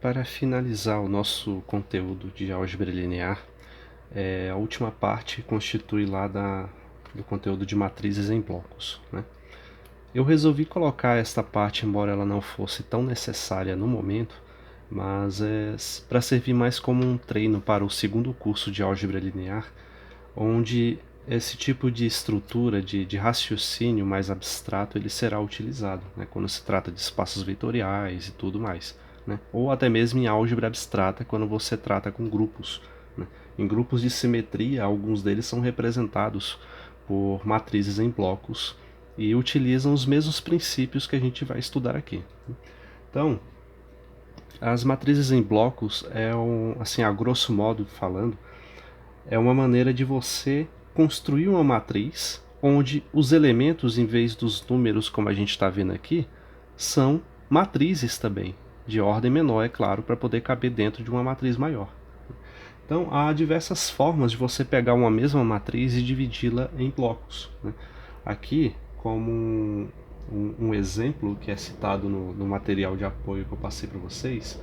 Para finalizar o nosso conteúdo de álgebra linear, a última parte constitui lá do conteúdo de matrizes em blocos, né? Eu resolvi colocar esta parte, embora ela não fosse tão necessária no momento, mas para servir mais como um treino para o segundo curso de álgebra linear, onde esse tipo de estrutura de raciocínio mais abstrato ele será utilizado, né, quando se trata de espaços vetoriais e tudo mais, né, ou até mesmo em álgebra abstrata quando você trata com grupos, né. Em grupos de simetria, alguns deles são representados por matrizes em blocos e utilizam os mesmos princípios que a gente vai estudar aqui. Então, as matrizes em blocos assim, a grosso modo falando, é uma maneira de você construir uma matriz onde os elementos, em vez dos números como a gente está vendo aqui, são matrizes também, de ordem menor, é claro, para poder caber dentro de uma matriz maior. Então, há diversas formas de você pegar uma mesma matriz e dividi-la em blocos, né? Aqui, como um exemplo que é citado no material de apoio que eu passei para vocês,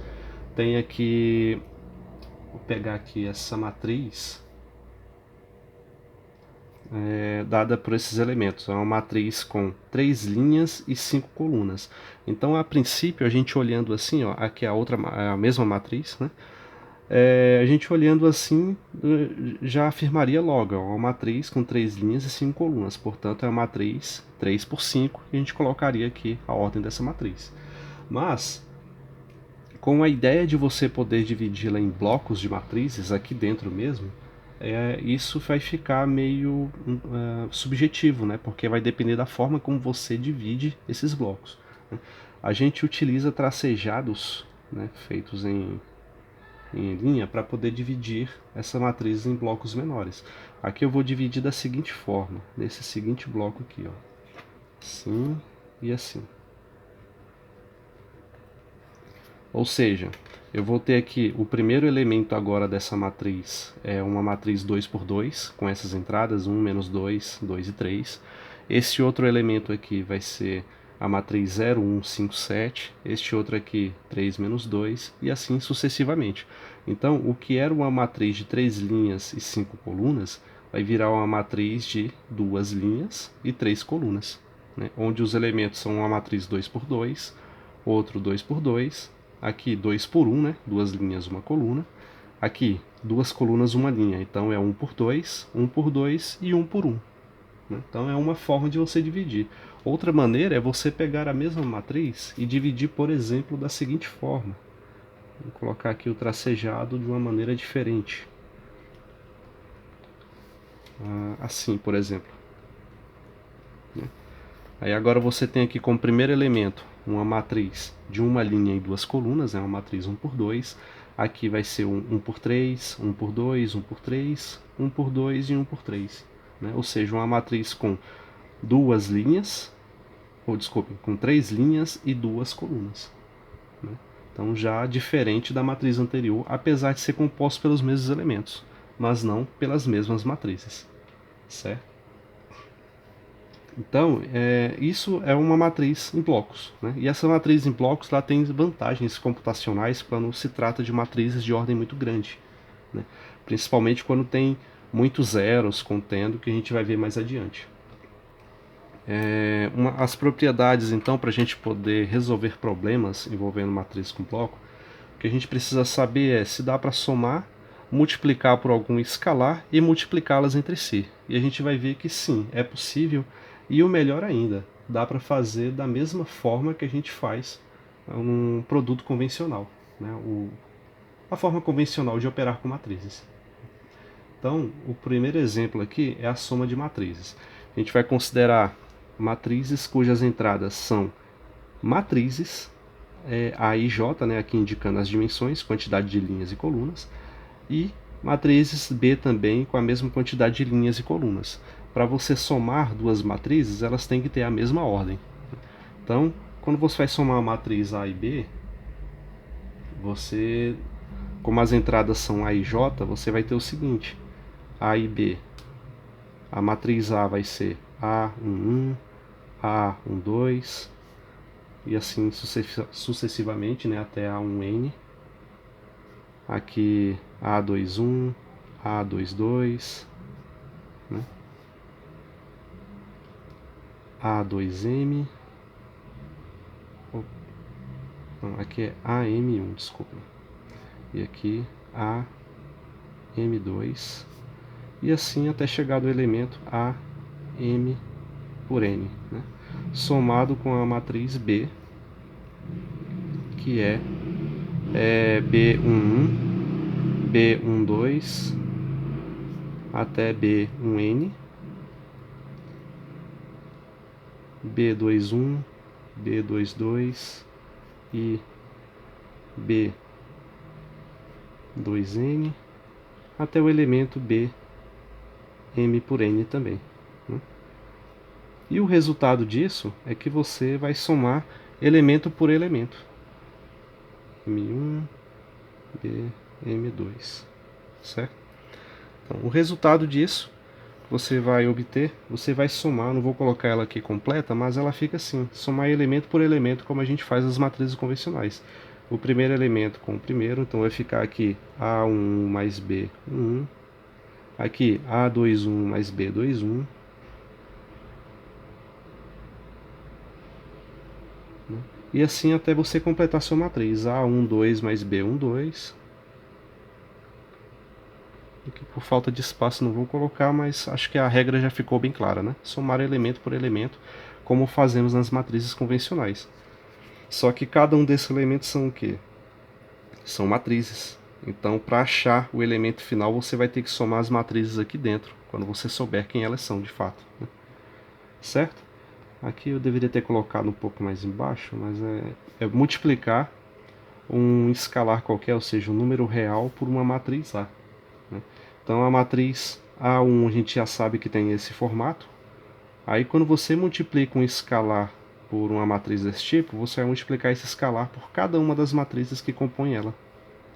tem aqui, vou pegar aqui essa matriz dada por esses elementos. É uma matriz com 3 linhas e 5 colunas. Então, a princípio, a gente olhando assim, ó, aqui a mesma matriz, né? A gente olhando assim, já afirmaria logo, ó, uma matriz com 3 linhas e 5 colunas. Portanto, é uma matriz 3 por 5, e a gente colocaria aqui a ordem dessa matriz. Mas, com a ideia de você poder dividi-la em blocos de matrizes aqui dentro mesmo, isso vai ficar meio subjetivo, né? Porque vai depender da forma como você divide esses blocos, né? A gente utiliza tracejados, né, feitos em linha para poder dividir essa matriz em blocos menores. Aqui eu vou dividir da seguinte forma, nesse seguinte bloco aqui, ó, assim e assim. Ou seja, eu vou ter aqui o primeiro elemento agora dessa matriz, é uma matriz 2 por 2 com essas entradas 1, menos 2, 2 e 3. Esse outro elemento aqui vai ser a matriz 0, 1, 5, 7. Este outro aqui, 3 menos 2, e assim sucessivamente. Então, o que era uma matriz de 3 linhas e 5 colunas, vai virar uma matriz de 2 linhas e 3 colunas, né? Onde os elementos são uma matriz 2 por 2, outro 2 por 2, aqui 2 por 1, né? Duas linhas, uma coluna. Aqui, duas colunas, uma linha. Então é 1 por 2, 1 por 2 e 1 por 1. Né? Então é uma forma de você dividir. Outra maneira é você pegar a mesma matriz e dividir, por exemplo, da seguinte forma. Vou colocar aqui o tracejado de uma maneira diferente. Assim, por exemplo. Aí agora você tem aqui como primeiro elemento uma matriz de uma linha e duas colunas, é uma matriz 1 por 2. Aqui vai ser 1 por 3, 1 por 2, 1 por 3, 1 por 2 e 1 por 3. Né? Ou seja, uma matriz com duas linhas, ou desculpe, com 3 linhas e duas colunas. Né? Então já diferente da matriz anterior, apesar de ser composto pelos mesmos elementos, mas não pelas mesmas matrizes. Certo? Então, isso é uma matriz em blocos, né? E essa matriz em blocos lá tem vantagens computacionais quando se trata de matrizes de ordem muito grande, né? Principalmente quando tem muitos zeros contendo, que a gente vai ver mais adiante. As propriedades, então, para a gente poder resolver problemas envolvendo matriz com bloco, o que a gente precisa saber é se dá para somar, multiplicar por algum escalar e multiplicá-las entre si. E a gente vai ver que sim, é possível. E o melhor ainda, dá para fazer da mesma forma que a gente faz um produto convencional, né? A forma convencional de operar com matrizes. Então, o primeiro exemplo aqui é a soma de matrizes. A gente vai considerar matrizes cujas entradas são matrizes A e J, né, aqui indicando as dimensões, quantidade de linhas e colunas, e matrizes B também com a mesma quantidade de linhas e colunas. Para você somar duas matrizes, elas têm que ter a mesma ordem. Então, quando você vai somar a matriz A e B, você, como as entradas são A e J, você vai ter o seguinte: A e B. A matriz A vai ser A11, A12 e assim sucessivamente, né, até A1N. aqui A21, A22, né? A2M, não, aqui é AM1, desculpa, e aqui AM2, e assim até chegar do elemento AM por N, né? Somado com a matriz B, que é B11, B12 até B1N, B21, B22 e B2N até o elemento B M por N também, né? E o resultado disso é que você vai somar elemento por elemento. M1, B, M2, certo? Então, o resultado disso você vai obter, você vai somar, não vou colocar ela aqui completa, mas ela fica assim, somar elemento por elemento, como a gente faz nas matrizes convencionais. O primeiro elemento com o primeiro, então vai ficar aqui A11 mais B11, aqui A21 mais B21, né? E assim até você completar sua matriz, A12 mais B12. Aqui, por falta de espaço não vou colocar, mas acho que a regra já ficou bem clara, né? Somar elemento por elemento, como fazemos nas matrizes convencionais. Só que cada um desses elementos são o quê? São matrizes. Então, para achar o elemento final, você vai ter que somar as matrizes aqui dentro, quando você souber quem elas são de fato, né? Certo? Aqui eu deveria ter colocado um pouco mais embaixo, mas é multiplicar um escalar qualquer, ou seja, um número real, por uma matriz A, né? Então a matriz A1 a gente já sabe que tem esse formato. Aí quando você multiplica um escalar por uma matriz desse tipo, você vai multiplicar esse escalar por cada uma das matrizes que compõem ela,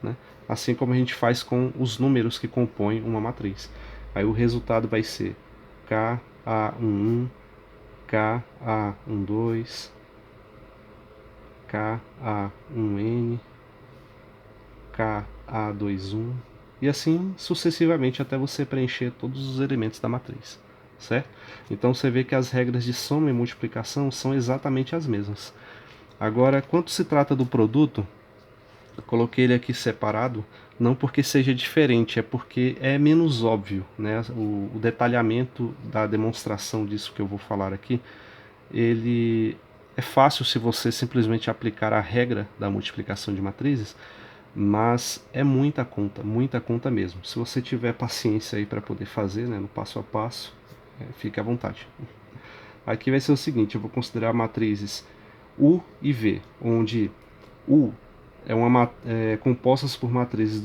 né? Assim como a gente faz com os números que compõem uma matriz. Aí o resultado vai ser KA11, KA12, KA1N, KA21 e assim sucessivamente até você preencher todos os elementos da matriz, certo? Então você vê que as regras de soma e multiplicação são exatamente as mesmas. Agora, quando se trata do produto, eu coloquei ele aqui separado, não porque seja diferente, é porque é menos óbvio, né? O detalhamento da demonstração disso que eu vou falar aqui, ele é fácil se você simplesmente aplicar a regra da multiplicação de matrizes, mas é muita conta mesmo. Se você tiver paciência aí para poder fazer, né, no passo a passo, fique à vontade. Aqui vai ser o seguinte, eu vou considerar matrizes U e V, onde U compostas por matrizes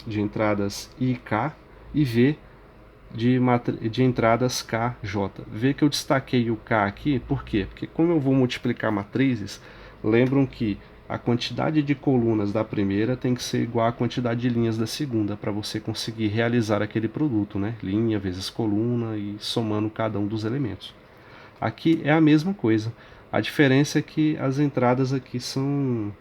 de entradas I e K, e V de entradas K, J. Vê que eu destaquei o K aqui, por quê? Porque como eu vou multiplicar matrizes, lembram que a quantidade de colunas da primeira tem que ser igual à quantidade de linhas da segunda, para você conseguir realizar aquele produto, né? Linha vezes coluna e somando cada um dos elementos. Aqui é a mesma coisa. A diferença é que as entradas aqui são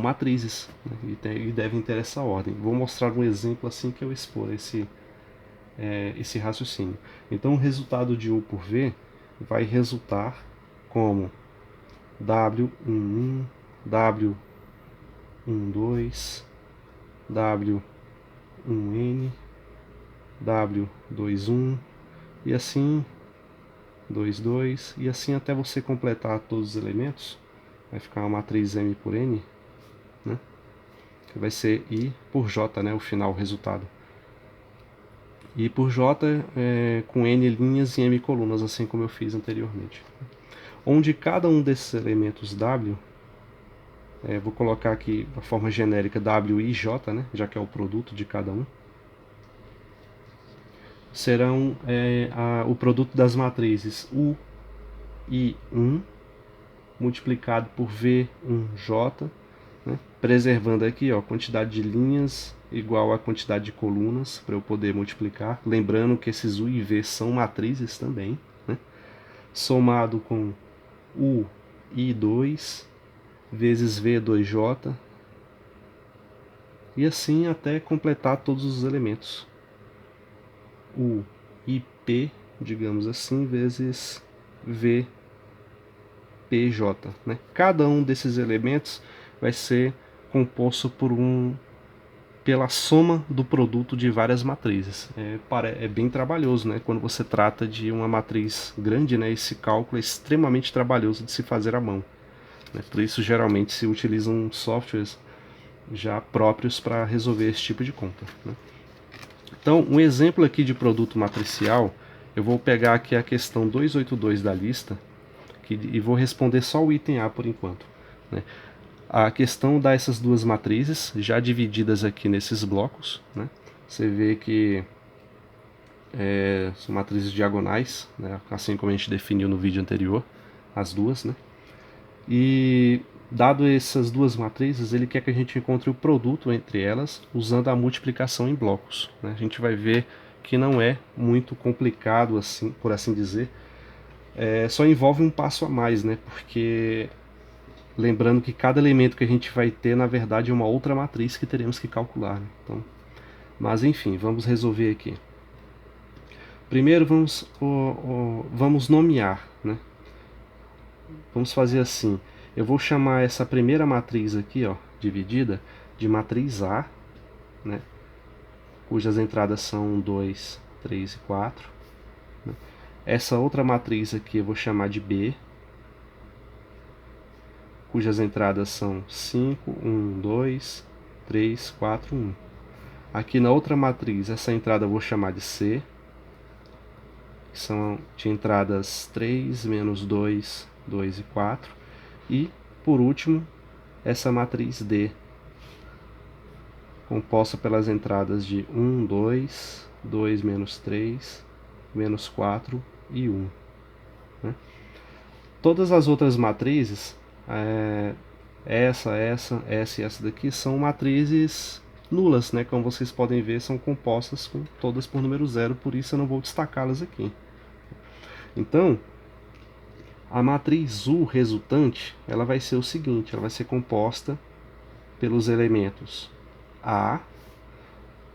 matrizes, né? E devem ter essa ordem. Vou mostrar um exemplo assim que eu expor esse raciocínio. Então o resultado de U por V vai resultar como W11, W12, W1N, W21 e assim 22 e assim até você completar todos os elementos. Vai ficar uma matriz M por N, né? Que vai ser I por J, né? O final, o resultado. I por J com N linhas e M colunas, assim como eu fiz anteriormente. Onde cada um desses elementos W, vou colocar aqui a forma genérica W e J, né? Já que é o produto de cada um, serão o produto das matrizes U e 1 multiplicado por V1J, né? Preservando aqui a quantidade de linhas igual à quantidade de colunas para eu poder multiplicar. Lembrando que esses U e V são matrizes também, né? Somado com U e 2 vezes V2J E assim até completar todos os elementos. U e P, digamos assim, vezes V, P, J, né? Cada um desses elementos vai ser composto pela soma do produto de várias matrizes. É bem trabalhoso, né? Quando você trata de uma matriz grande, né? Esse cálculo é extremamente trabalhoso de se fazer à mão, né? Por isso, geralmente, se utilizam softwares já próprios para resolver esse tipo de conta, né? Então, um exemplo aqui de produto matricial, eu vou pegar aqui a questão 282 da lista e vou responder só o item A por enquanto, né? A questão dá essas duas matrizes já divididas aqui nesses blocos, né? Você vê que são matrizes diagonais, né? Assim como a gente definiu no vídeo anterior, as duas, né? E dado essas duas matrizes, ele quer que a gente encontre o produto entre elas usando a multiplicação em blocos, né? A gente vai ver que não é muito complicado, assim, por assim dizer. Só envolve um passo a mais, né? Porque lembrando que cada elemento que a gente vai ter, na verdade, é uma outra matriz que teremos que calcular, né? Então, mas enfim, vamos resolver aqui. Primeiro vamos nomear, né? Vamos fazer assim. Eu vou chamar essa primeira matriz aqui, ó, dividida, de matriz A, né? Cujas entradas são 2, 3 e 4. Né? Essa outra matriz aqui eu vou chamar de B, cujas entradas são 5, 1, 2, 3, 4, 1. Aqui na outra matriz, essa entrada eu vou chamar de C, que são de entradas 3, menos 2, 2 e 4. E, por último, essa matriz D, composta pelas entradas de 1, 2, 2 menos 3, menos 4 e 1. Né? Todas as outras matrizes, essa e essa daqui, são matrizes nulas, né? Como vocês podem ver, são compostas todas por número zero, por isso eu não vou destacá-las aqui. Então, a matriz U resultante, ela vai ser o seguinte, ela vai ser composta pelos elementos A,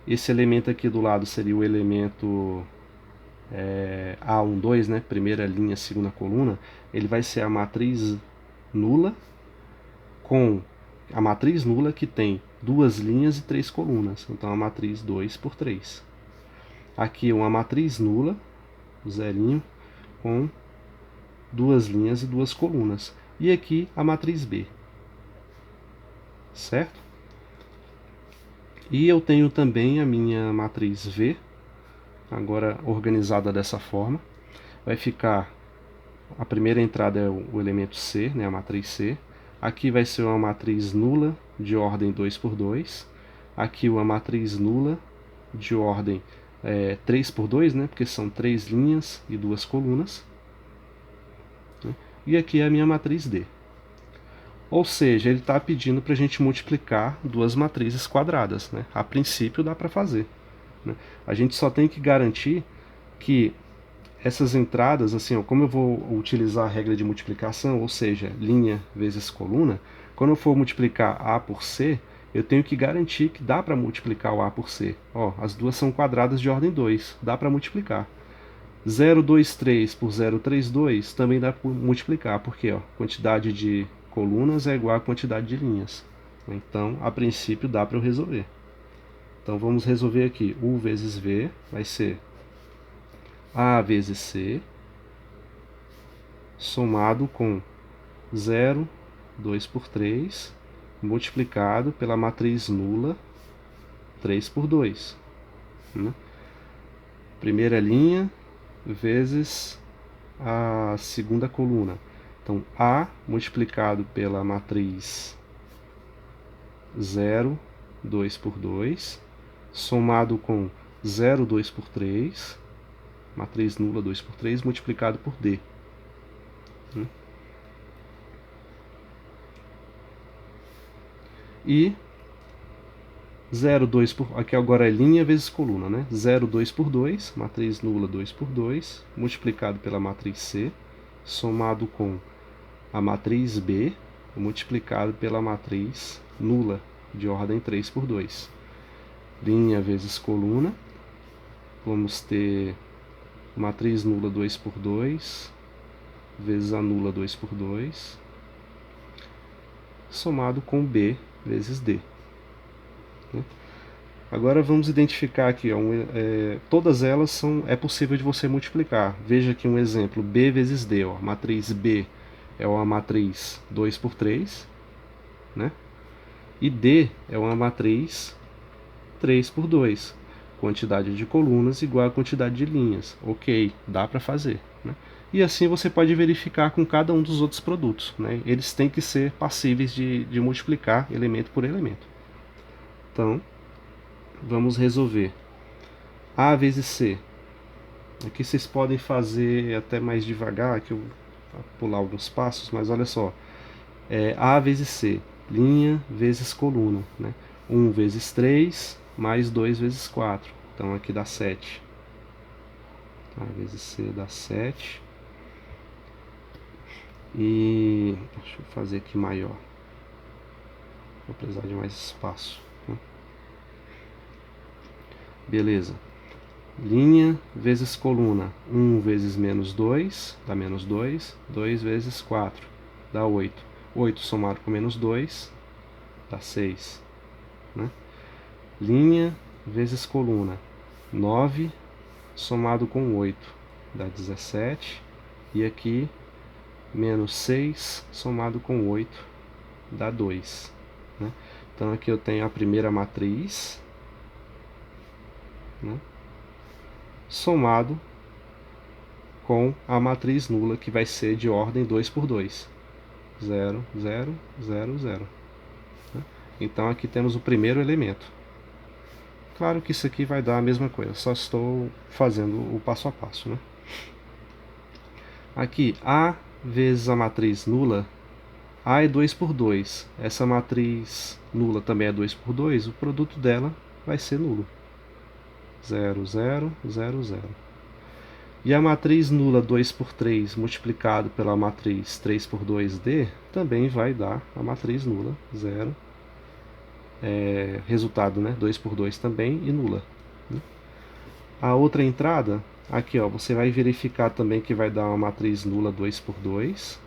esse elemento aqui do lado seria o elemento A12, né, primeira linha, segunda coluna, ele vai ser a matriz nula com a matriz nula que tem duas linhas e três colunas, então a matriz 2 por 3. Aqui uma matriz nula, zerinho, com duas linhas e duas colunas. E aqui a matriz B. Certo? E eu tenho também a minha matriz V, agora organizada dessa forma. Vai ficar, a primeira entrada é o elemento C, né, a matriz C. Aqui vai ser uma matriz nula de ordem 2 por 2. Aqui uma matriz nula de ordem 3 por 2, né, porque são 3 linhas e duas colunas. E aqui é a minha matriz D. Ou seja, ele está pedindo para a gente multiplicar duas matrizes quadradas, né? A princípio dá para fazer, né? A gente só tem que garantir que essas entradas, assim, ó, como eu vou utilizar a regra de multiplicação, ou seja, linha vezes coluna, quando eu for multiplicar A por C, eu tenho que garantir que dá para multiplicar o A por C. Ó, as duas são quadradas de ordem 2, dá para multiplicar. 0,23 por 0,32 também dá para multiplicar, porque ó, quantidade de colunas é igual à quantidade de linhas. Então, a princípio, dá para eu resolver. Então, vamos resolver aqui. U vezes V vai ser A vezes C, somado com 0, 2 por 3, multiplicado pela matriz nula, 3 por 2. Né? Primeira linha vezes a segunda coluna. Então, A multiplicado pela matriz 0, 2 por 2, somado com 0, 2 por 3, matriz nula 2 por 3, multiplicado por D. E 0, 2 por... Aqui agora é linha vezes coluna, né? 0, 2 por 2, matriz nula 2 por 2, multiplicado pela matriz C, somado com a matriz B, multiplicado pela matriz nula de ordem 3 por 2. Linha vezes coluna, vamos ter matriz nula 2 por 2, vezes a nula 2 por 2, somado com B vezes D. Agora vamos identificar aqui, ó, todas elas é possível de você multiplicar. Veja aqui um exemplo, B vezes D. Ó, matriz B é uma matriz 2 por 3, né? E D é uma matriz 3 por 2. Quantidade de colunas igual a quantidade de linhas. Ok, dá para fazer, né? E assim você pode verificar com cada um dos outros produtos, né? Eles têm que ser passíveis de multiplicar elemento por elemento. Então, vamos resolver A vezes C. Aqui vocês podem fazer até mais devagar, que eu vou pular alguns passos, mas olha só. A vezes C, linha vezes coluna, né? 1 vezes 3, mais 2 vezes 4. Então aqui dá 7. A vezes C dá 7. E deixa eu fazer aqui maior. Vou precisar de mais espaço, né? Beleza. Linha vezes coluna. 1 vezes menos 2 dá menos 2. 2 vezes 4 dá 8. 8 somado com menos 2 dá 6, né? Linha vezes coluna. 9 somado com 8 dá 17. E aqui menos 6 somado com 8 dá 2, né? Então aqui eu tenho a primeira matriz, né, somado com a matriz nula, que vai ser de ordem 2 por 2. 0, 0, 0, 0. Né? Então aqui temos o primeiro elemento. Claro que isso aqui vai dar a mesma coisa, só estou fazendo o passo a passo, né? Aqui, A vezes a matriz nula. A é 2 por 2. Essa matriz nula também é 2 por 2. O produto dela vai ser nulo. 0, 0, 0, 0. E a matriz nula 2 por 3 multiplicado pela matriz 3 por 2D também vai dar a matriz nula, 0. Resultado, né? 2 por 2 também e nula. A outra entrada, aqui ó, você vai verificar também que vai dar uma matriz nula 2 por 2.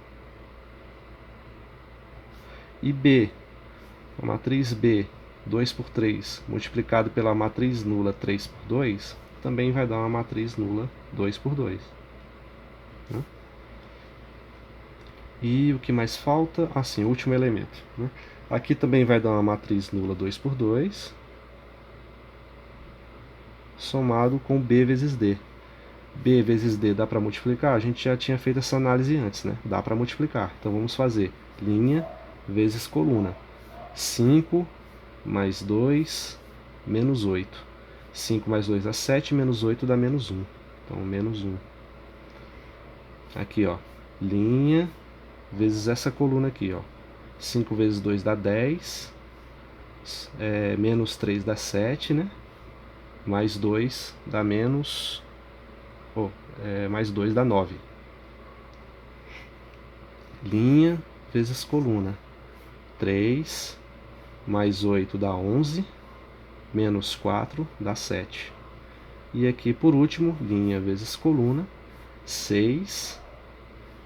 E B, a matriz B, 2 por 3, multiplicado pela matriz nula 3 por 2, também vai dar uma matriz nula 2 por 2. Né? E o que mais falta? Assim, o último elemento. Né? Aqui também vai dar uma matriz nula 2 por 2, somado com B vezes D. B vezes D dá para multiplicar? A gente já tinha feito essa análise antes, né? Dá para multiplicar. Então vamos fazer linha vezes coluna. 5 mais 2, menos 8. 5 mais 2 dá 7, menos 8 dá menos 1. Então, menos 1. Aqui, ó. Linha vezes essa coluna aqui, ó. 5 vezes 2 dá 10. Menos 3 dá 7, né? Mais 2 dá menos... mais 2 dá 9. Linha vezes coluna. 3 mais 8 dá 11, menos 4 dá 7. E aqui, por último, linha vezes coluna. 6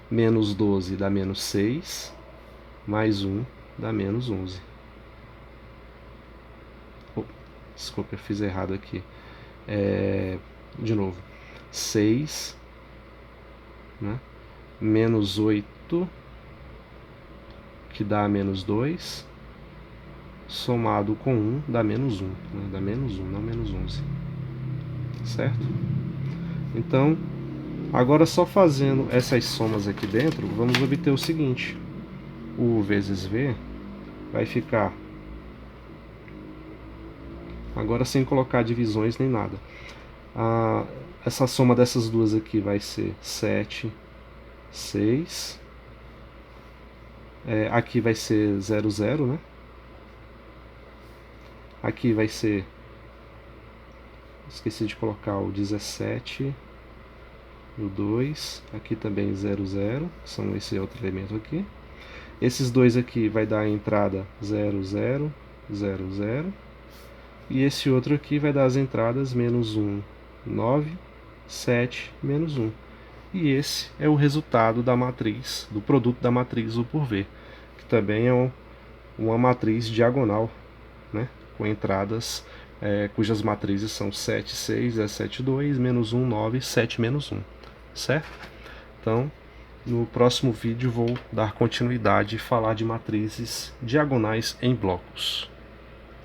menos 12 dá menos 6, mais 1 dá menos 11. Desculpa, eu fiz errado aqui. De novo. 6, né, menos 8, que dá menos 2, somado com 1 dá menos 1, né? Dá menos 1, não menos 11. Certo? Então, agora só fazendo essas somas aqui dentro, vamos obter o seguinte. U vezes V vai ficar, agora sem colocar divisões nem nada, essa soma dessas duas aqui vai ser 7, 6. Aqui vai ser 0, 0, né? Aqui vai ser... Esqueci de colocar o 17, o 2. Aqui também 0, 0. São esse outro elemento aqui. Esses dois aqui vai dar a entrada 0, 0, 0, 0. E esse outro aqui vai dar as entradas menos 1, 9, 7, menos 1. E esse é o resultado da matriz, do produto da matriz U por V, que também é uma matriz diagonal, né? Com entradas cujas matrizes são 7, 6, 17, 2, menos 1, 9, 7, menos 1. Certo? Então, no próximo vídeo vou dar continuidade e falar de matrizes diagonais em blocos.